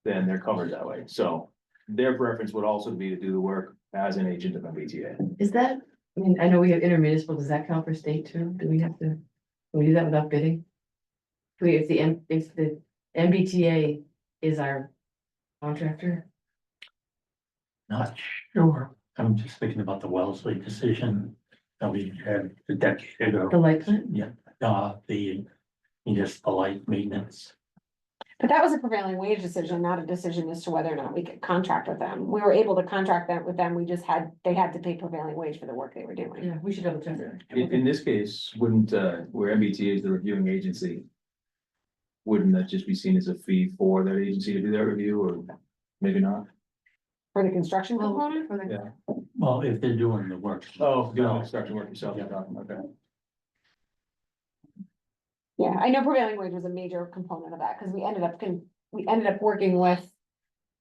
then they're covered that way. So their preference would also be to do the work as an agent of MBTA. Is that, I mean, I know we have intermunicipal, does that count for state too? Do we have to, can we do that without bidding? If the MBTA is our contractor, Not sure. I'm just thinking about the Wellesley decision that we had a decade the ago. light plant? Yeah, the municipal light maintenance. But that was a prevailing wage decision, not a decision as to whether or not we could contract with them. We were able to contract that with them, they had to pay prevailing wage for the work they were doing. Yeah, we should double check that. In this case, wouldn't, where MBTA is the reviewing agency, wouldn't that just be seen as a fee for that agency to do that review, or maybe not? For the construction Well, component? for the- Yeah. Well, if they're doing the work. Oh, doing the No. construction work yourself, you're talking, okay. Yeah, I know prevailing wage was a major component of that, because we ended up working with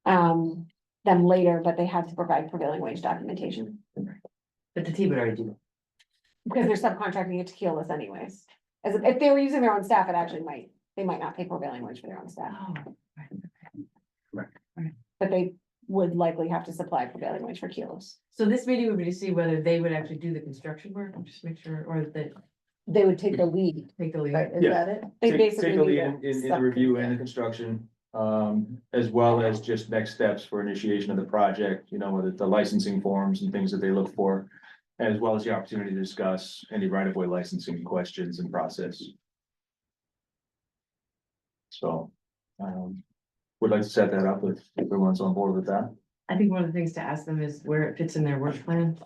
them later, but they had to provide prevailing wage documentation. But the T would already do it. Because they're subcontracting it to Keolis anyways. As if they were using their own staff, they might not pay prevailing wage for their own staff, Oh, right. but they would likely have to supply prevailing wage for Keolis. So this meeting would be to see whether they would actually do the construction work, just make sure, or that They would take the lead, take the lead. right? Is Yeah. that it? They Take basically a lead need in the review and the construction, as well as just next steps for initiation of the project, whether the licensing forms and things that they look for. As well as the opportunity to discuss any right-of-way licensing questions and process. So, would like to set that up if everyone's on board with that. I think one of the things to ask them is where it fits in their work plan.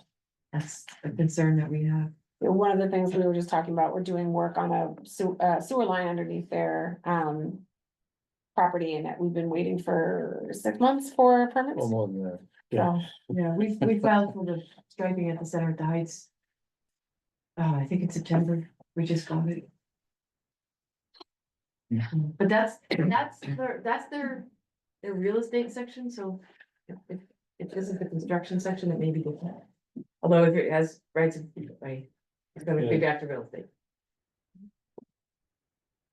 That's a concern that we have. One of the things we were just talking about, we're doing work on a sewer line underneath their property, and that we've been waiting for 6 months for permits. more than that. So, Yeah, we filed for the striping at the center of the heights. I think in September, we just got it. But that's their real estate section, so if this is the construction section, it may be different. Although if it has rights of way, it's gonna be back to real estate.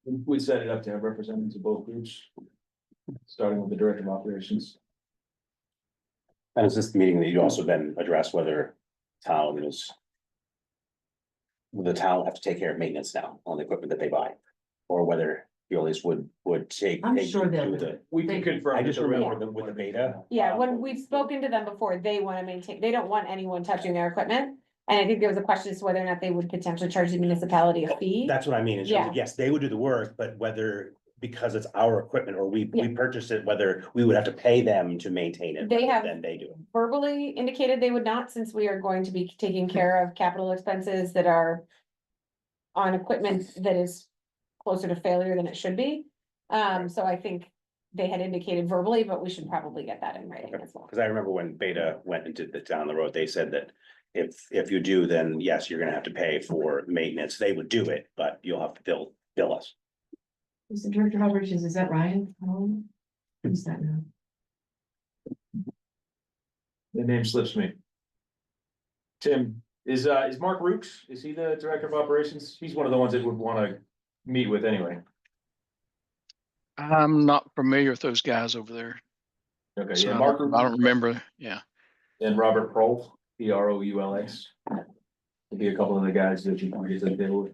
We'd set it up to have representatives of both groups. Starting with the director of operations. And is this the meeting that you also then address whether town is? Will the town have to take care of maintenance now on the equipment that they buy? Or whether Keolis would take. I'm take sure you they'll to do the- We can confirm. I just that the remember railroad with the beta. yeah, when we've spoken to them before, they wanna maintain, they don't want anyone touching their equipment. And I think there was a question as to whether or not they would potentially charge the municipality a fee. That's what I mean, in terms Yeah. of, yes, they would do the work, but whether, because it's our equipment or we purchased it, whether we would have to pay them to maintain it. They rather have- Than they do. Verbally indicated they would not, since we are going to be taking care of capital expenses that are on equipment that is closer to failure than it should be. So I think they had indicated verbally, but we should probably get that in writing as well. Cause I remember when Beta went into the, down the road, they said that if you do, then yes, you're gonna have to pay for maintenance. They would do it, but you'll have to bill us. Who's the director of operations? Is that Ryan? Who's that now? The name slips me. Tim, is Mark Rooks, is he the director of operations? He's one of the ones that would wanna meet with anyway. I'm not familiar with those guys over there. Okay, So yeah, I Mark don't I don't Rooks remember, yeah. and Robert Prolf, Proulx. Would be a couple of the guys that you can get to the table with.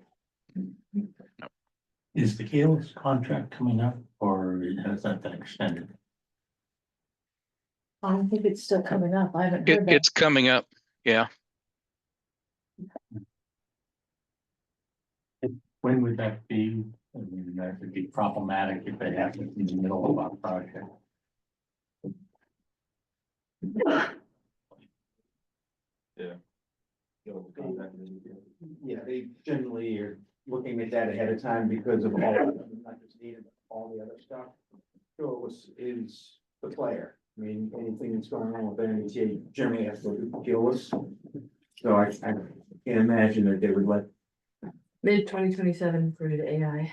Is the Gales contract coming up or has that been extended? I think it's still coming up. I haven't heard that. It's coming up, yeah. When would that be? I mean, that would be problematic if they happen in the middle of our project. Yeah, they generally are looking at that ahead of time because of all, not just needed, but all the other stuff. Keolis is the player. I mean, anything that's going on with NMTA generally has to go through Keolis. So I can't imagine that they would let. Mid-2027 for the AI.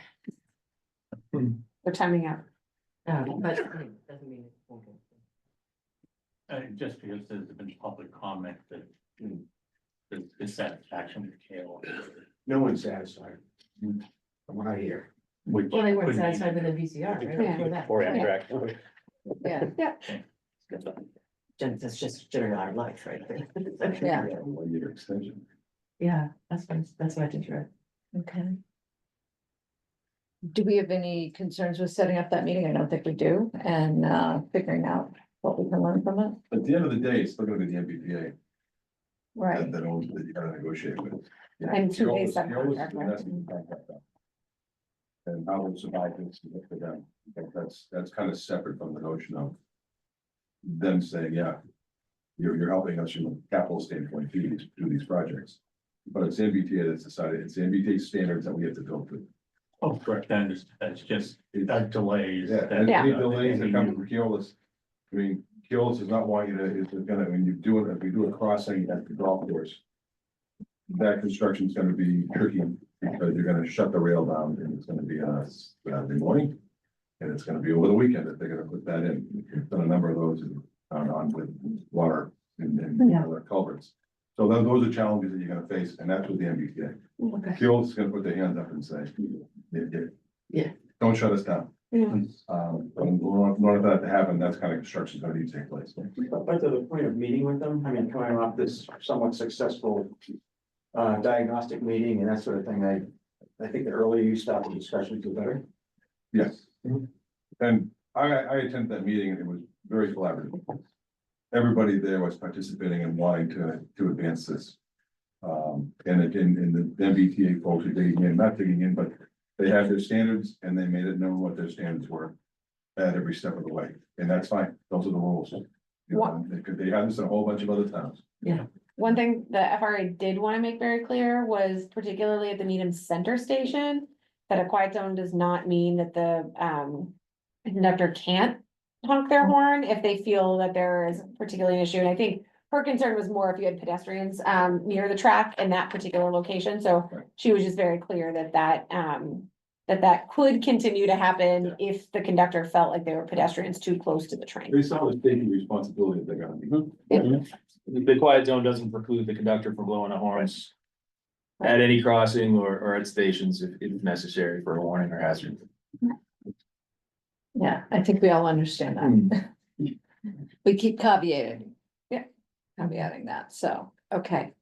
They're timing out. But doesn't mean it won't get. Just because there's been public comment that the dissatisfaction with Gale. No one's satisfied. From what I hear. Which Well, they weren't could be- satisfied with the VCR, right? Yeah. Before that. Or Amtrak. Yeah, That's just generally our life, right? yeah, 1 year extension. Yeah, that's what I just read. okay. Do we have any concerns with setting up that meeting? I don't think we do, and figuring out what we can learn from it, At the end of the day, it's still gonna be the MBTA right? that owns, that you gotta negotiate with. And 2 days Keolis- Keolis subcontract, is the right? rest of the contract. And how we'll survive this is up to them. I think that's kind of separate from the notion of them saying, yeah, you're helping us from a capital standpoint to do these projects. But it's MBTA that's decided, it's MBTA standards that we have to go through. Oh, correct, I understand, that's just delays. Yeah, that, and any uh, delays that any come new- from Keolis, I mean, Keolis does not want you to, is gonna, when you do it, if you do a crossing at the golf course. That construction is gonna be tricky, because you're gonna shut the rail down, and it's gonna be on Saturday morning. And it's gonna be over the weekend that they're gonna put that in, we've done a number of those on with water and Yeah. other culverts. So those are challenges that you're gonna face, and that's with the MBTA. Okay. Keolis is gonna put their hands up and say, Yeah. don't shut us down. Yeah. But in order for that to happen, that's kind of construction gonna need to take place. But to the point of meeting with them, I mean, coming off this somewhat successful diagnostic meeting and that sort of thing, I think the earlier you start the discussions, the better. Yes. And I attended that meeting and it was very collaborative. Everybody there was participating and wanting to advance this. And again, the MBTA folks are digging in, not digging in, but they have their standards and they made it known what their standards were at every step of the way. And that's fine. Those are the rules. You know, they have this in a whole bunch of other towns. One thing the FRA did want to make very clear was particularly at the Needham Center Station, that a quiet zone does not mean that the conductor can't honk their horn if they feel that there is particularly an issue. And I think her concern was more if you had pedestrians near the track in that particular location. So she was just very clear that could continue to happen if the conductor felt like there were pedestrians too close to the train. They saw the taking responsibility they're gonna be. The quiet zone doesn't preclude the conductor from blowing the horns. At any crossing or at stations if necessary for a warning or hazard. Yeah, I think we all understand that. We keep caveating. Yeah. Caveating that, so, okay.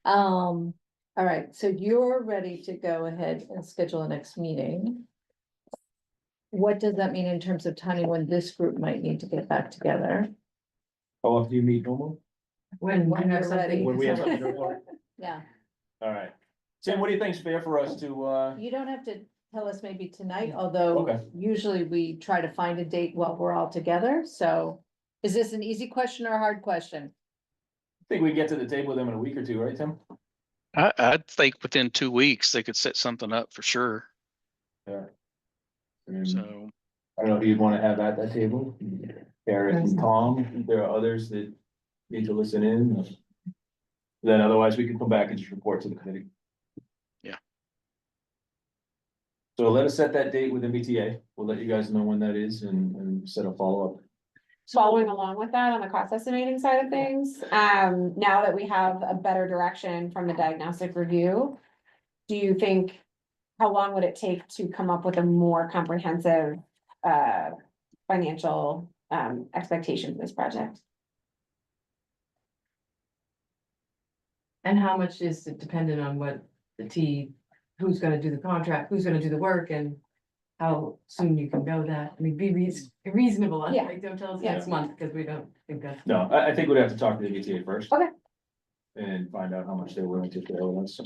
All right, so you're ready to go ahead and schedule a next meeting. What does that mean in terms of timing when this group might need to get back together? How often do you meet normally? When When we have you're something. ready. When we have something to report? Yeah, All right. Tim, what do you think's fair for us to, you don't have to tell us maybe tonight, although Okay. usually we try to find a date while we're all together, so. Is this an easy question or a hard question? think we can get to the table with them in a week or two, right, Tim? I think within 2 weeks, they could set something up for sure. Yeah. So, So, I don't know if you'd wanna have at that table, Eric and Tom, if there are others that need to listen in. Then otherwise we can come back and just report to the committee. Yeah. So let us set that date with MBTA. We'll let you guys know when that is and set a follow-up. Following along with that on the cost estimating side of things, now that we have a better direction from the diagnostic review. Do you think, how long would it take to come up with a more comprehensive, financial, expectation for this project? And how much is it dependent on what who's gonna do the contract, who's gonna do the work, and how soon you can know that? I mean, be reasonable, Yeah. like, don't tell us Yeah. next month, because we don't think that's. No, I think we'd have to talk to the MBTA first. Okay. And find out how much they're willing to share with us.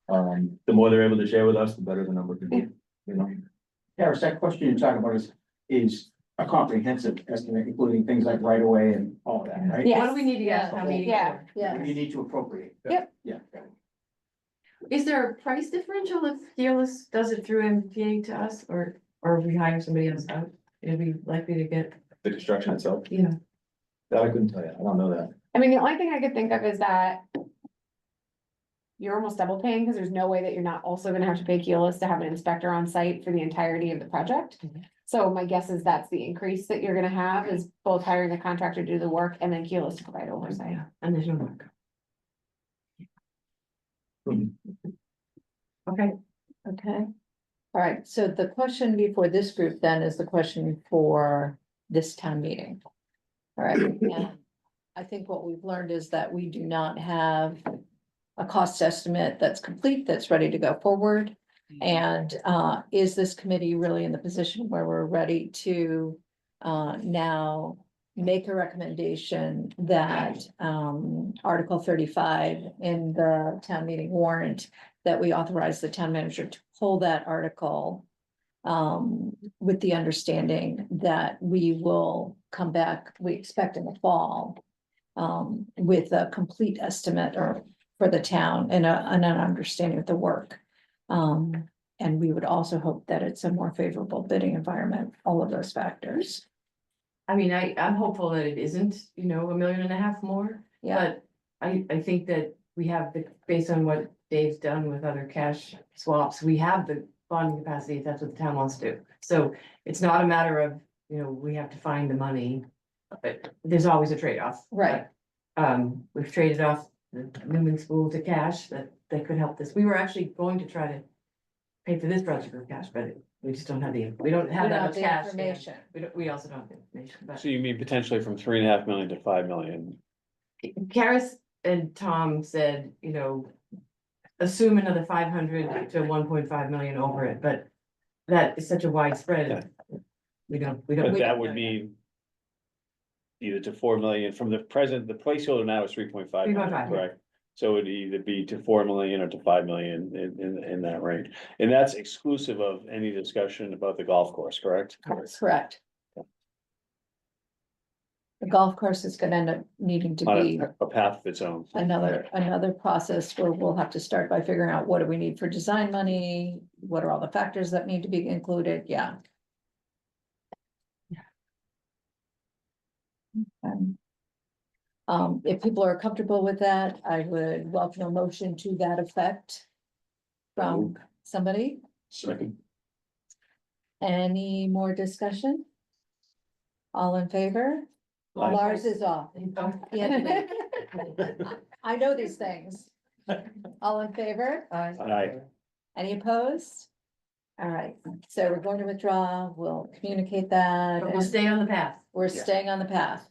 The more they're able to share with us, the better the number can be, you know? Harris, that question you're talking about is a comprehensive estimate, including things like right of way and all that, right? Yeah. What do we need to get town meeting Yeah. for? Yeah. You need to appropriate. Yep. Yeah. Is there a price differential if Fearless does it through MTA to us, or if we hire somebody else out? It'd be likely to get, The construction itself, you know, that I couldn't tell you, I don't know that. I mean, the only thing I could think of is that. You're almost double paying, because there's no way that you're not also gonna have to pay Keolis to have an inspector on site for the entirety of the project. So my guess is that's the increase that you're gonna have, is both hiring a contractor to do the work and then Keolis to provide oversight. and there's no work. Okay, Okay. All right, so the question before this group then is the question for this town meeting. All right, and I think what we've learned is that we do not have a cost estimate that's complete, that's ready to go forward. And is this committee really in the position where we're ready to now make a recommendation that Article 35 in the town meeting warrant, that we authorize the town manager to pull that article with the understanding that we will come back, we expect in the fall, with a complete estimate or for the town and an understanding of the work. And we would also hope that it's a more favorable bidding environment, all of those factors. I mean, I'm hopeful that it isn't, you know, $1.5 million more. Yeah, But I think that we have based on what Dave's done with other cash swaps, we have the bonding capacity if that's what the town wants to do. So it's not a matter of, you know, we have to find the money, but there's always a trade-off. Right. We've traded off the Newman School to cash that could help this. We were actually going to try to pay for this project with cash, but we just don't have we don't have that much the cash. information. We also don't have the information, but. So you mean potentially from 3.5 million to 5 million? Karis and Tom said, you know, assume another 500 to 1.5 million over it, but that is such a wide spread. We don't. But that would mean either to 4 million from the present, the placeholder now is 3.5 million, 3.5, yeah. correct? So it'd either be to 4 million or to 5 million in that range. And that's exclusive of any discussion about the golf course, correct? That's correct. The golf course is gonna end up needing to On be a path of its own. another process where we'll have to start by figuring out what do we need for design money? What are all the factors that need to be included? Yeah. If people are comfortable with that, I would welcome a motion to that effect. From somebody, Second. any more discussion? All in favor? Lars is off. Yeah. I know these things. All in favor? Aye. Any opposed? All right, so we're going to withdraw, we'll communicate that. But we'll and stay on the path, We're staying on the path.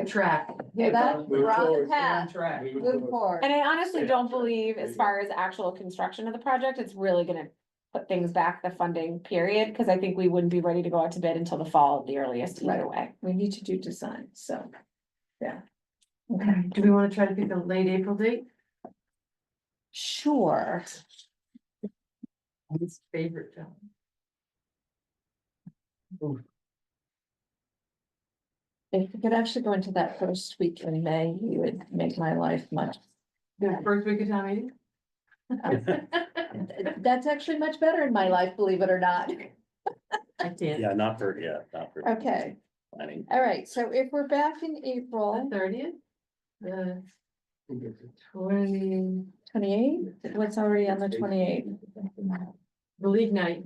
track. Hear that? Move We're on the forward. path, Track. move forward. And I honestly don't believe, as far as actual construction of the project, it's really gonna put things back the funding period, because I think we wouldn't be ready to go out to bid until the fall at the earliest either way. We need to do design, so, yeah. Okay, Do we want to try to pick a late April date? sure. His favorite film. If we could actually go into that first week in May, you would make my life much. The first week of town meeting? That's actually much better in my life, believe it or not. I can't. Yeah, not for Okay, planning. all right, so if we're back in The April 30th? The 20, 28th, what's already on the 28th? the league night,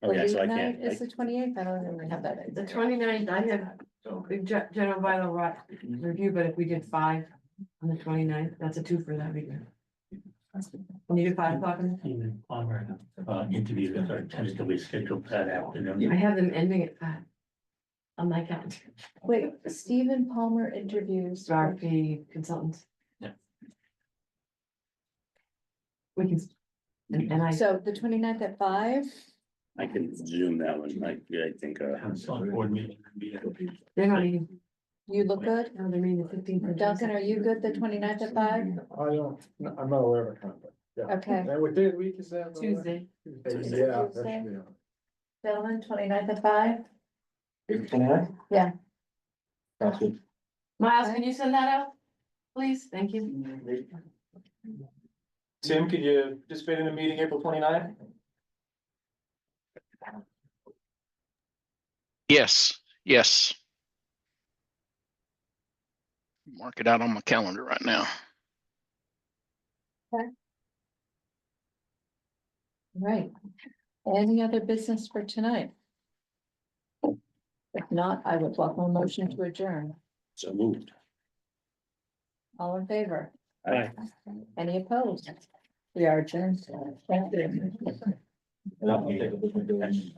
Okay, so I Night can't, is the 28th, I don't even have that. the 29th. I have big general bylaw review, but if we did 5 on the 29th, that's a 2 for that weekend. Need a 5 o'clock. Stephen Palmer, interviews are tentatively scheduled that afternoon. I have them ending at 5. On my calendar, Wait, Stephen Palmer interviews. RFP consultants. Yeah. We can, and I, So the 29th at 5, I can zoom that one, I think, Have a select board meeting. they're not meeting, you look good? no, they're meeting the 15th. Duncan, are you good the 29th at 5? I don't, I'm not aware of a conflict. Yeah. Okay, And what day of the week is that? by the way? Tuesday. Tuesday, yeah, that should Tuesday. be on. gentlemen, 29th at 5? Yeah. That's good. Miles, can you send that out, please? Thank you. Tim, could you participate in the meeting April 29th? Yes, yes. Mark it out on my calendar right now. Right. Any other business for tonight? If not, I would welcome a motion to adjourn. so moved. All in favor? Aye. Any opposed? We are adjourned. Thank you. And I'll take a look at it.